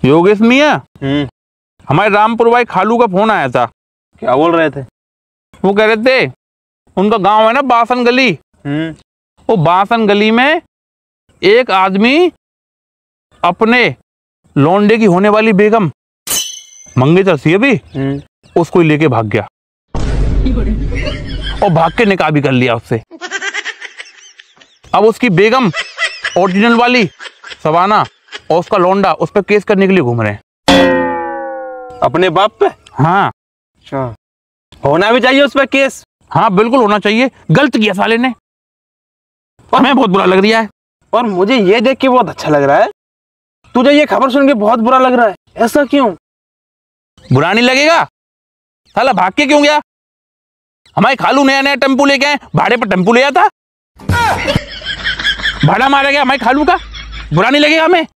योगेश मियाँ, हमारे रामपुर भाई खालू का फोन आया था। क्या बोल रहे थे? वो कह रहे थे उनका गांव है ना बासन गली, वो बासन गली में एक आदमी अपने लौंडे की होने वाली बेगम मंगेतर सी अभी उसको लेके भाग गया और भाग के निकाह भी कर लिया उससे। अब उसकी बेगम ओरिजिनल वाली सवाना और उसका लौंडा उस पर केस करने के लिए घूम रहे हैं अपने बाप पे। हाँ अच्छा, होना भी चाहिए उस पर केस। हाँ बिल्कुल होना चाहिए, गलत किया साले ने। हमें बहुत बुरा लग रहा है। और मुझे ये देख के बहुत अच्छा लग रहा है। तुझे ये खबर सुन के बहुत बुरा लग रहा है, ऐसा क्यों? बुरा नहीं लगेगा, साला भाग के क्यों गया? हमारे खालू नया नया टेम्पू लेके आए, भाड़े पर टेम्पू ले आता, भाड़ा मारा गया हमारे खालू का, बुरा नहीं लगेगा हमें?